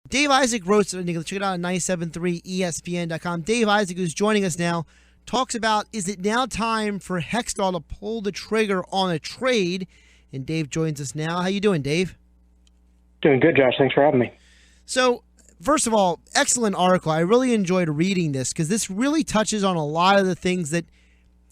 Dave Isaac wrote something. Check it out on 973ESPN.com. Dave Isaac, who's joining us now, talks about, is it now time for Hextall to pull the trigger on a trade? And Dave joins us now. How you doing, Dave? Doing good, Josh. Thanks for having me. So, first of all, excellent article. I really enjoyed reading this because this really touches on a lot of the things that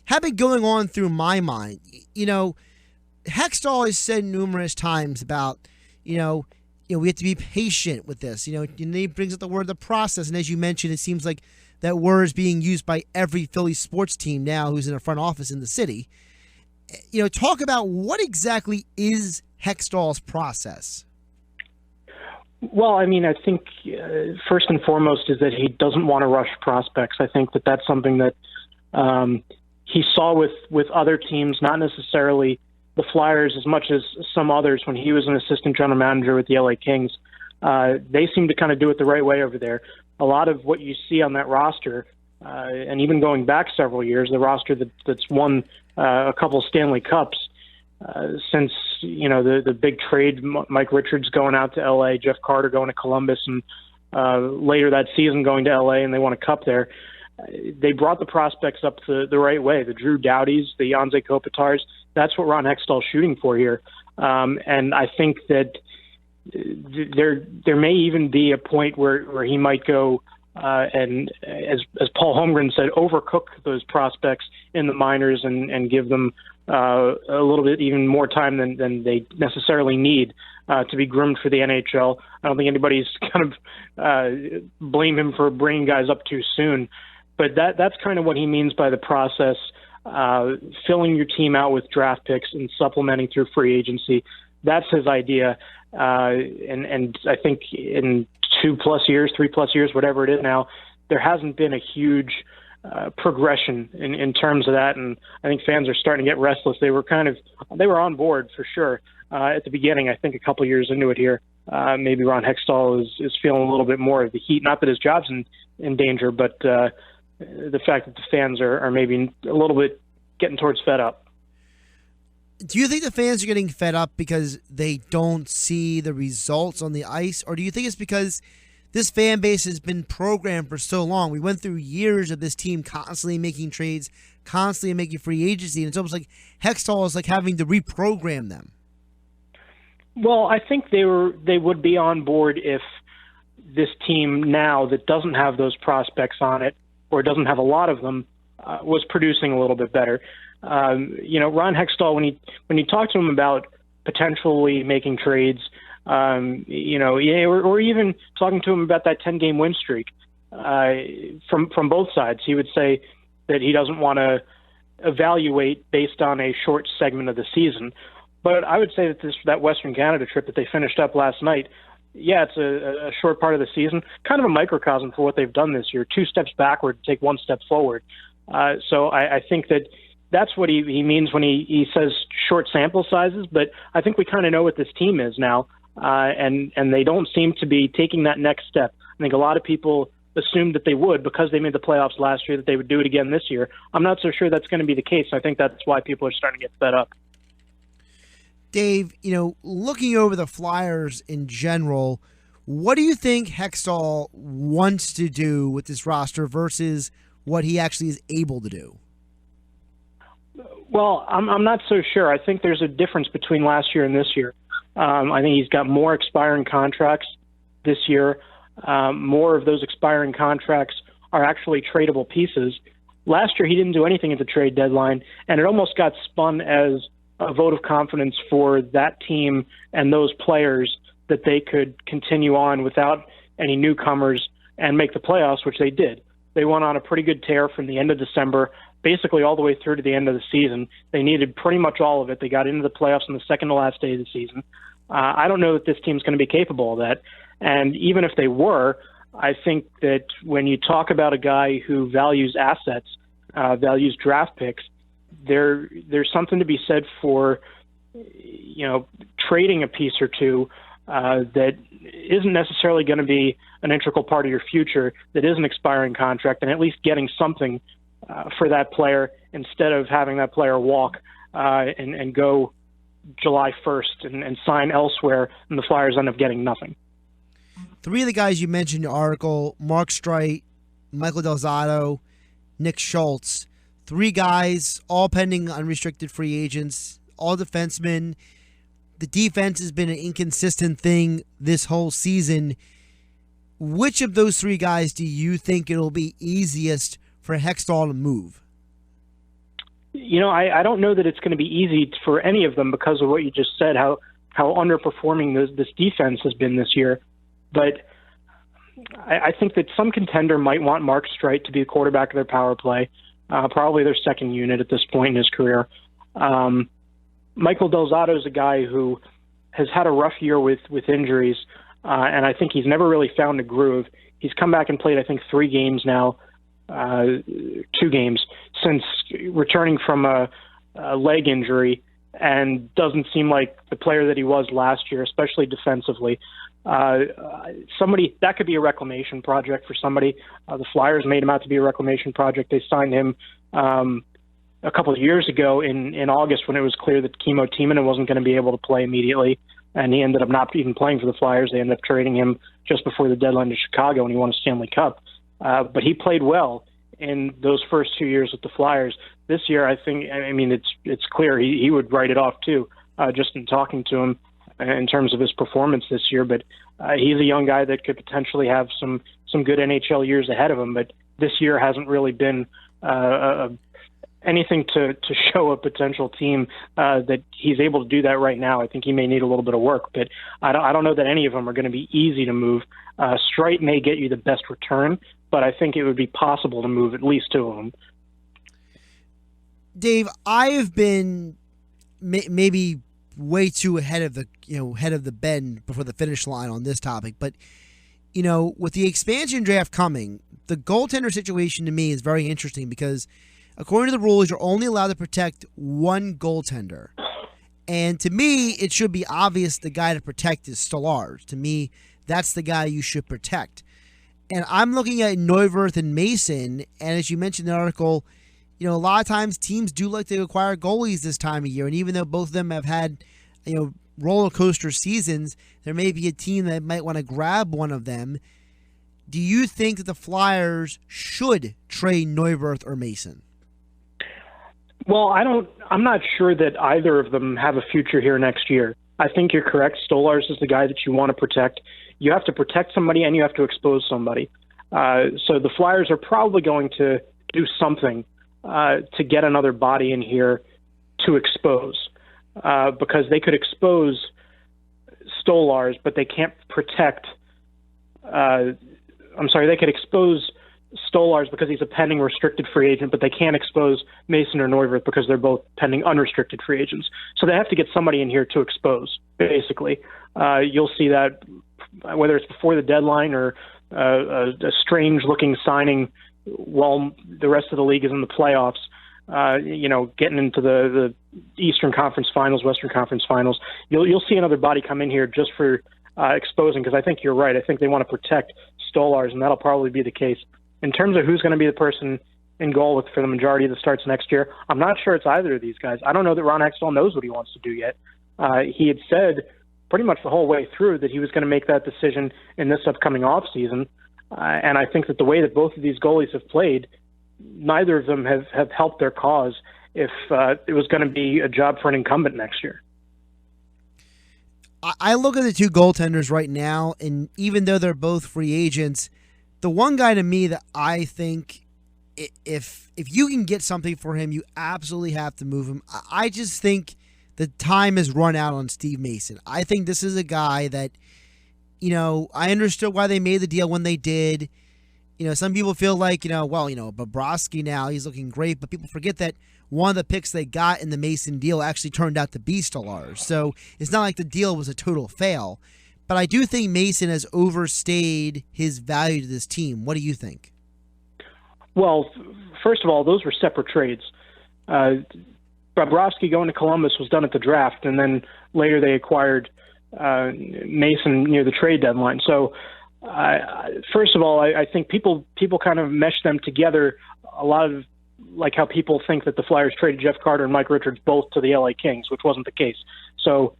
have been going on through my mind. Hextall has said numerous times about, we have to be patient with this. And he brings up the word, the process. And as you mentioned, it seems like that word is being used by every Philly sports team now who's in a front office in the city. Talk about what exactly is Hextall's process. Well, I think first and foremost is that he doesn't want to rush prospects. I think that that's something that he saw with other teams, not necessarily the Flyers as much as some others when he was an assistant general manager with the LA Kings. They seem to kind of do it the right way over there. A lot of what you see on that roster, and even going back several years, the roster that's won a couple of Stanley Cups since, the big trade, Mike Richards going out to LA, Jeff Carter going to Columbus, and later that season going to LA, and they won a cup there. They brought the prospects up the right way. The Drew Dowdys, the Anze Kopitars, that's what Ron Hextall's shooting for here. And I think that there may even be a point where he might go and, as Paul Holmgren said, overcook those prospects in the minors and give them a little bit even more time than they necessarily need to be groomed for the NHL. I don't think anybody's kind of blame him for bringing guys up too soon. But that's kind of what he means by the process, filling your team out with draft picks and supplementing through free agency. That's his idea. And I think in 2+ years, 3+ years, whatever it is now, there hasn't been a huge progression in terms of that. And I think fans are starting to get restless. They were on board for sure at the beginning. I think a couple years into it here, maybe Ron Hextall is feeling a little bit more of the heat. Not that his job's in danger, but the fact that the fans are maybe a little bit getting towards fed up. Do you think the fans are getting fed up because they don't see the results on the ice? Or do you think it's because this fan base has been programmed for so long? We went through years of this team constantly making trades, constantly making free agency, and it's almost like Hextall is like having to reprogram them. Well, I think they would be on board if this team now that doesn't have those prospects on it, or doesn't have a lot of them, was producing a little bit better. Ron Hextall, when you talk to him about potentially making trades, or even talking to him about that 10-game win streak, from both sides, he would say that he doesn't want to evaluate based on a short segment of the season. But I would say that that Western Canada trip that they finished up last night, yeah, it's a short part of the season, kind of a microcosm for what they've done this year. 2 steps backward, take 1 step forward. So I think that's what he means when he says short sample sizes. But I think we kind of know what this team is now, and they don't seem to be taking that next step. I think a lot of people assumed that they would because they made the playoffs last year, that they would do it again this year. I'm not so sure that's going to be the case. I think that's why people are starting to get fed up. Dave, looking over the Flyers in general, what do you think Hextall wants to do with this roster versus what he actually is able to do? Well, I'm not so sure. I think there's a difference between last year and this year. I think he's got more expiring contracts this year. More of those expiring contracts are actually tradable pieces. Last year, he didn't do anything at the trade deadline, and it almost got spun as a vote of confidence for that team and those players that they could continue on without any newcomers and make the playoffs, which they did. They went on a pretty good tear from the end of December, basically all the way through to the end of the season. They needed pretty much all of it. They got into the playoffs on the second to last day of the season. I don't know that this team's going to be capable of that. And even if they were, I think that when you talk about a guy who values assets, values draft picks, there's something to be said for, trading a piece or two that isn't necessarily going to be an integral part of your future, that is an expiring contract, and at least getting something for that player instead of having that player walk and go July 1st and sign elsewhere, and the Flyers end up getting nothing. three of the guys you mentioned in your article, Mark Streit, Michael Del Zotto, Nick Schultz, three guys, all pending unrestricted free agents, all defensemen. The defense has been an inconsistent thing this whole season. Which of those three guys do you think it'll be easiest for Hextall to move? I don't know that it's going to be easy for any of them because of what you just said, how underperforming this defense has been this year. But I think that some contender might want Mark Streit to be the quarterback of their power play, probably their second unit at this point in his career. Michael Del Zotto is a guy who has had a rough year with injuries, and I think he's never really found a groove. He's come back and played, I think, 3 games now, 2 games, since returning from a leg injury, and doesn't seem like the player that he was last year, especially defensively. Somebody that could be a reclamation project for somebody. The Flyers made him out to be a reclamation project. They signed him a couple of years ago in August when it was clear that Kimmo Timonen wasn't going to be able to play immediately, and he ended up not even playing for the Flyers. They ended up trading him just before the deadline to Chicago, and he won a Stanley Cup. But he played well in those first 2 years with the Flyers. This year, I think, it's clear he would write it off too, just in talking to him in terms of his performance this year. But he's a young guy that could potentially have some good NHL years ahead of him. But this year hasn't really been anything to show a potential team that he's able to do that right now. I think he may need a little bit of work, but I don't know that any of them are going to be easy to move. Streit may get you the best return, but I think it would be possible to move at least 2 of them. Dave, I have been maybe way too ahead of the bend before the finish line on this topic, but with the expansion draft coming, the goaltender situation to me is very interesting because according to the rules, you're only allowed to protect one goaltender. And to me, it should be obvious the guy to protect is Stolarz. To me, that's the guy you should protect. And I'm looking at Neuwirth and Mason, and as you mentioned in the article, a lot of times teams do like to acquire goalies this time of year. And even though both of them have had, roller coaster seasons, there may be a team that might want to grab one of them. Do you think that the Flyers should trade Neuwirth or Mason? Well, I'm not sure that either of them have a future here next year. I think you're correct. Stolarz is the guy that you want to protect. You have to protect somebody and you have to expose somebody. So the Flyers are probably going to do something to get another body in here to expose, because they could expose Stolarz, but they can't protect. They could expose Stolarz because he's a pending restricted free agent, but they can't expose Mason or Neuwirth because they're both pending unrestricted free agents. So they have to get somebody in here to expose, basically. You'll see that whether it's before the deadline or a strange-looking signing while the rest of the league is in the playoffs, getting into the Eastern Conference Finals, Western Conference Finals. You'll see another body come in here just for exposing, because I think you're right. I think they want to protect Stolarz, and that'll probably be the case. In terms of who's going to be the person in goal for the majority of the starts next year, I'm not sure it's either of these guys. I don't know that Ron Hextall knows what he wants to do yet. He had said pretty much the whole way through that he was going to make that decision in this upcoming offseason. And I think that the way that both of these goalies have played, neither of them have helped their cause if it was going to be a job for an incumbent next year. I look at the two goaltenders right now, and even though they're both free agents, the one guy to me that I think if you can get something for him, you absolutely have to move him. I just think the time has run out on Steve Mason. I think this is a guy that, I understood why they made the deal when they did. Some people feel like, Bobrovsky now, he's looking great, but people forget that one of the picks they got in the Mason deal actually turned out to be Stolarz. So it's not like the deal was a total fail. But I do think Mason has overstayed his value to this team. What do you think? Well, first of all, those were separate trades. Bobrovsky going to Columbus was done at the draft, and then later they acquired Mason near the trade deadline. So, first of all, I think people kind of mesh them together a lot of like how people think that the Flyers traded Jeff Carter and Mike Richards both to the LA Kings, which wasn't the case. So,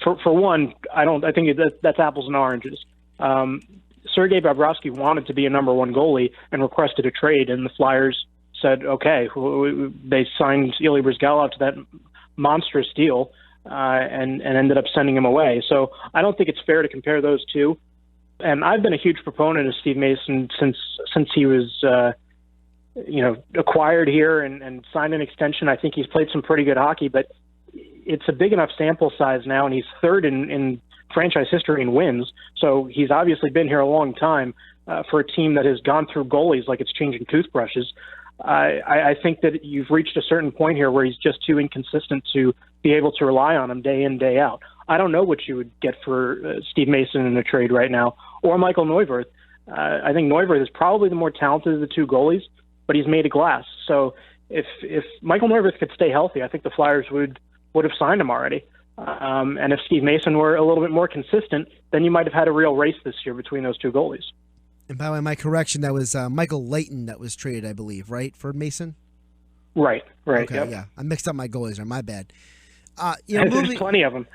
for one, I think that's apples and oranges. Sergei Bobrovsky wanted to be a number one goalie and requested a trade, and the Flyers said, okay. They signed Ilya Bryzgalov to that monstrous deal and ended up sending him away. So I don't think it's fair to compare those two. And I've been a huge proponent of Steve Mason since he was acquired here and signed an extension. I think he's played some pretty good hockey, but it's a big enough sample size now, and he's third in franchise history in wins. So he's obviously been here a long time for a team that has gone through goalies like it's changing toothbrushes. I think that you've reached a certain point here where he's just too inconsistent to be able to rely on him day in, day out. I don't know what you would get for Steve Mason in a trade right now, or Michael Neuwirth. I think Neuwirth is probably the more talented of the two goalies, but he's made of glass. So if Michael Neuwirth could stay healthy, I think the Flyers would have signed him already. And if Steve Mason were a little bit more consistent, then you might have had a real race this year between those two goalies. And by the way, my correction, that was Michael Leighton that was traded, I believe, right, for Mason? Right. Okay, yep. Yeah. I mixed up my goalies there. My bad. There's plenty of them.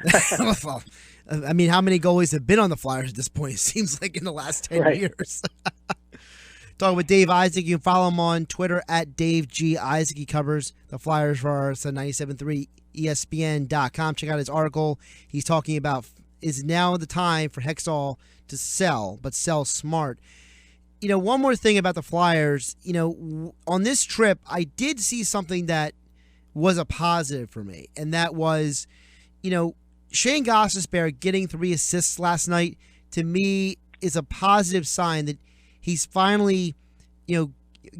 Well, I mean, how many goalies have been on the Flyers at this point? It seems like in the last 10 years. Talking with Dave Isaac. You can follow him on Twitter at Dave G. Isaac. He covers the Flyers for us on 97.3 ESPN.com. Check out his article. He's talking about, is now the time for Hextall to sell, but sell smart. One more thing about the Flyers. On this trip, I did see something that was a positive for me, and that was, Shane Gostisbehere getting 3 assists last night, to me, is a positive sign that he's finally,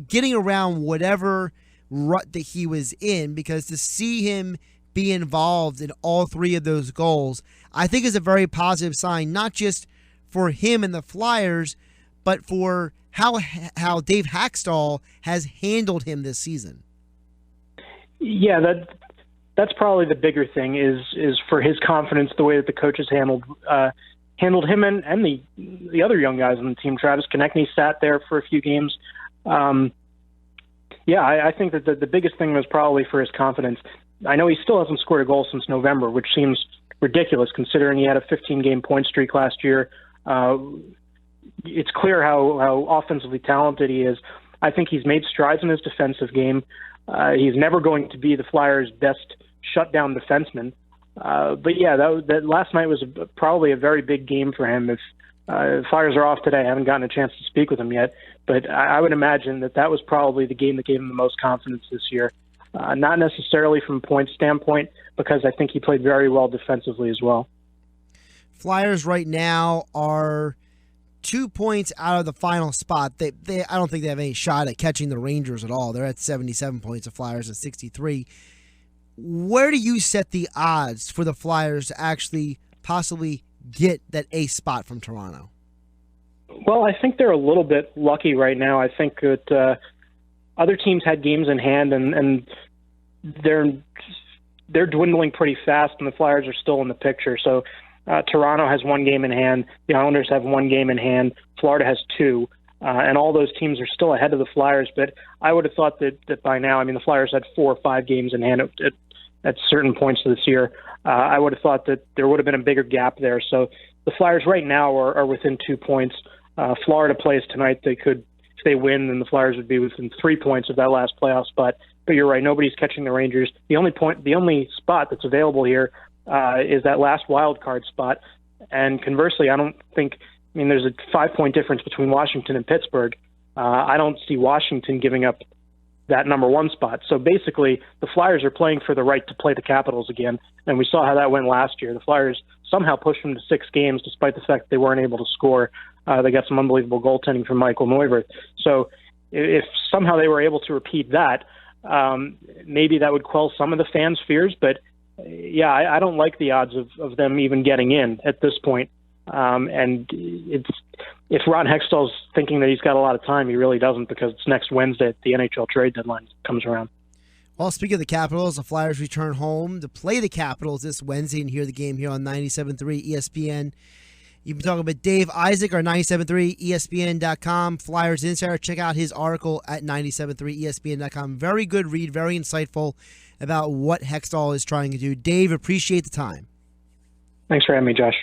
getting around whatever rut that he was in, because to see him be involved in all 3 of those goals, I think is a very positive sign, not just for him and the Flyers, but for how Dave Hextall has handled him this season. Yeah, that's probably the bigger thing is for his confidence, the way that the coaches handled him and the other young guys on the team. Travis Konechny sat there for a few games. I think that the biggest thing was probably for his confidence. I know he still hasn't scored a goal since November, which seems ridiculous considering he had a 15-game point streak last year. It's clear how offensively talented he is. I think he's made strides in his defensive game. He's never going to be the Flyers' best shutdown defenseman. That last night was probably a very big game for him. If Flyers are off today, I haven't gotten a chance to speak with him yet, but I would imagine that was probably the game that gave him the most confidence this year. Not necessarily from a point standpoint, because I think he played very well defensively as well. Flyers right now are 2 points out of the final spot. I don't think they have any shot at catching the Rangers at all. They're at 77 points, the Flyers at 63. Where do you set the odds for the Flyers to actually possibly get that ace spot from Toronto? Well, I think they're a little bit lucky right now. I think that other teams had games in hand, and they're dwindling pretty fast, and the Flyers are still in the picture. So Toronto has 1 game in hand. The Islanders have 1 game in hand. Florida has 2. And all those teams are still ahead of the Flyers. But I would have thought that by now, the Flyers had 4 or 5 games in hand at certain points this year. I would have thought that there would have been a bigger gap there. So the Flyers right now are within 2 points. Florida plays tonight. They could, if they win, then the Flyers would be within 3 points of that last playoff spot. But you're right, nobody's catching the Rangers. The only spot that's available here is that last wild card spot. And conversely, I don't think, there's a 5-point difference between Washington and Pittsburgh. I don't see Washington giving up that number 1 spot. So basically, the Flyers are playing for the right to play the Capitals again. And we saw how that went last year. The Flyers somehow pushed them to 6 games, despite the fact they weren't able to score. They got some unbelievable goaltending from Michael Neuwirth. So if somehow they were able to repeat that, maybe that would quell some of the fans' fears. But I don't like the odds of them even getting in at this point. And if Ron Hextall's thinking that he's got a lot of time, he really doesn't, because it's next Wednesday at the NHL Trade Deadline comes around. Well, speaking of the Capitals, the Flyers return home to play the Capitals this Wednesday and hear the game here on 97.3 ESPN. You've been talking about Dave Isaac, our 97.3 ESPN.com Flyers Insider. Check out his article at 97.3 ESPN.com. Very good read, very insightful about what Hextall is trying to do. Dave, appreciate the time. Thanks for having me, Josh.